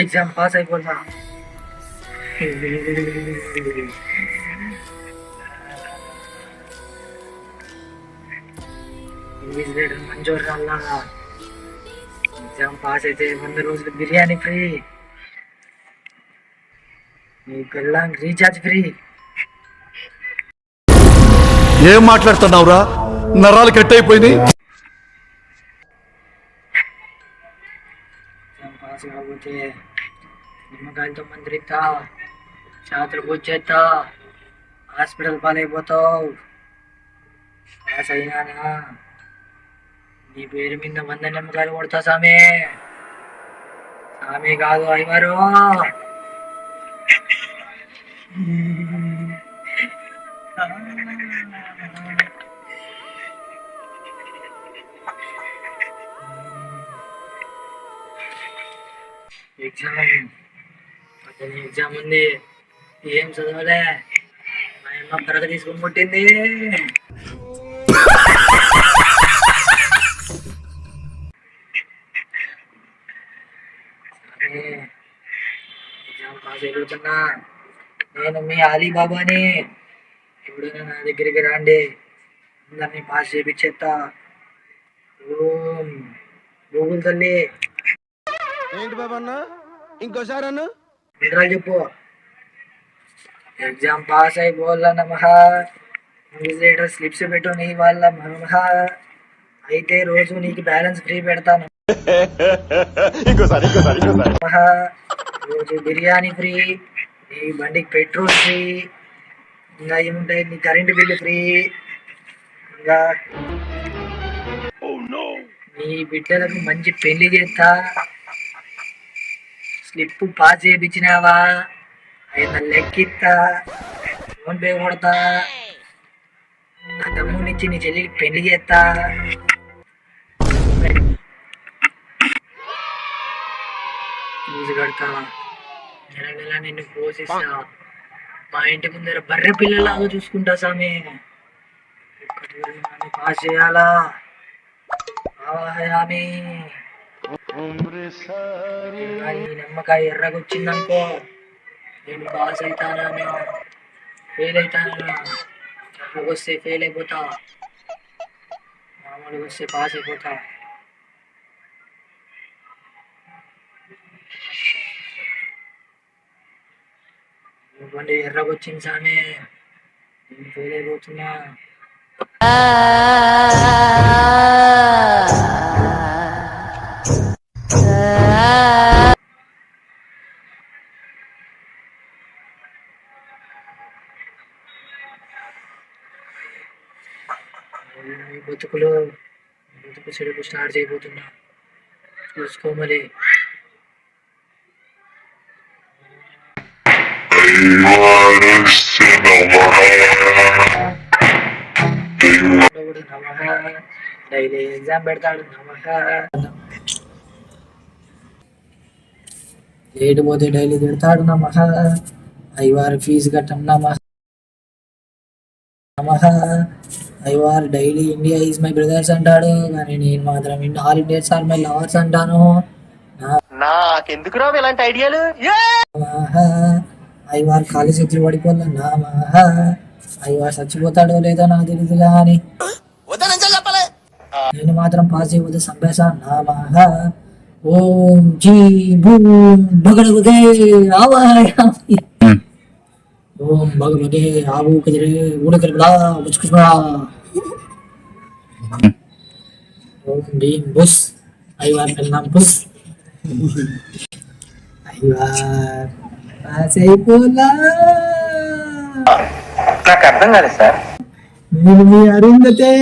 Exam pass అయిపోతా. మంజూరు అలా ఎగ్జామ్ పాస్ అయితే 100 రోజులు బిర్యానీ ఫ్రీ, మీ పిల్లానికి రీఛార్జ్ ఫ్రీ. ఏం మాట్లాడుతున్నావురా, నరాలు కట్ అయిపోయినాయి. పాస్ కాకపోతే నిమ్మకాయలతో మంత్రిస్తా, చేతులు కూర్చేస్తా, హాస్పిటల్ పాలైపోతావు. పాస్ అయినానా నీ పేరు మీద 100 నిమ్మకాయలు కొడతా సామి. సామి కాదు అయ్యవారు. ఎగ్జామ్ ఉంది, ఏం చదవలే, మా అమ్మ పరగ తీసుకుని పుట్టింది. ఎగ్జామ్ పాస్ అయిపోతున్నా. నేను మీ అలీబాబాని, ఎప్పుడైనా నా దగ్గరికి రండి, అందరినీ పాస్ చేయించేస్తా. ఓం గూగుల్ తల్లి. ఏంటి బాబా అన్న, ఇంకోసారి అన్న చెప్పు. ఎగ్జామ్ పాస్ అయిపోవాల నమః, ఇన్విజిలేటర్ స్లిప్స్ పెట్టు నీ వాళ్ళ నమః. అయితే రోజు నీకు బ్యాలెన్స్ ఫ్రీ పెడతాను. రోజు బిర్యానీ ఫ్రీ, నీ బండికి పెట్రోల్ ఫ్రీ, ఇంకా ఏముంటాయి, నీ కరెంటు బిల్లు ఫ్రీ, ఇంకా నీ బిడ్డలకు మంచి పెళ్లి చేస్తా. స్లిప్ పాస్ చేయించినావా 500 లెక్కిస్తా, ఫోన్ పే కొడతా, నా తమ్మునిచ్చి నీ చెల్లికి పెళ్లి చేస్తా. ఫీజు కడతా, నెల నెల నిన్ను పోషిస్తా, మా ఇంటి ముందర బర్రె పిల్లలాగా చూసుకుంటా సామి. పాస్ చేయాలా ఆవాహయామి. ఈ నిమ్మకాయ ఎర్రగొచ్చిందనుకో, నేను పాస్ అవుతానా ఫెయిల్ అవుతానా? ఎర్రగొస్తే ఫెయిల్ అయిపోతా, మామూలుగా వస్తే పాస్ అయిపోతా. ఇవ్వండి, ఎర్రగొచ్చింది సామి, నేను ఫెయిల్ అయిపోతున్నా. బతుకు చెడుకు స్టార్ట్ చేయబోతున్నా, చూసుకో మరి. డైలీ ఎగ్జామ్ పెడతాడు నమః. లేట్ పోతే డైలీ పెడతాడు నమః. అయ్యవారి ఫీజు కట్టం నమః. అయ్యవారు daily India is my brothers అంటాడు, కానీ నేను మాత్రం all Indians are my lovers అంటాను. నాకెందుకు రావు ఇలాంటి ఐడియాలు? అయ్యవారు ఖాళీ చేతులు పడిపోలే నమః. అయ్యవారు చచ్చిపోతాడో లేదో నాకు తెలియదు, కానీ నేను మాత్రం పాస్ అయిపోతే సంపేశా నమః. ఓం జీ భూం భగడగుదే ఆవాహయామి. ఓం భగవతే ఆవు కదిరే ఊడకరిబడా ముచ్చుకురా. ఓం భీం బుస్. అయ్యవార్ పెళ్ళాం బుస్. అయ్యవార్ పాస్ అయిపోలా. నాకు అర్థం కాలేదు సార్. నేను మీ అరుంధతే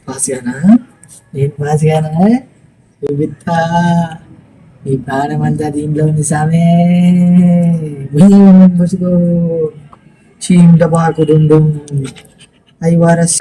పాస్ గానా? నేను పాసుగానే చూపిస్తా నీ ప్రాణం అంతా దీంట్లో ఉంది సామే పుసుకో చీంట పాకుతుండు అవి వారస్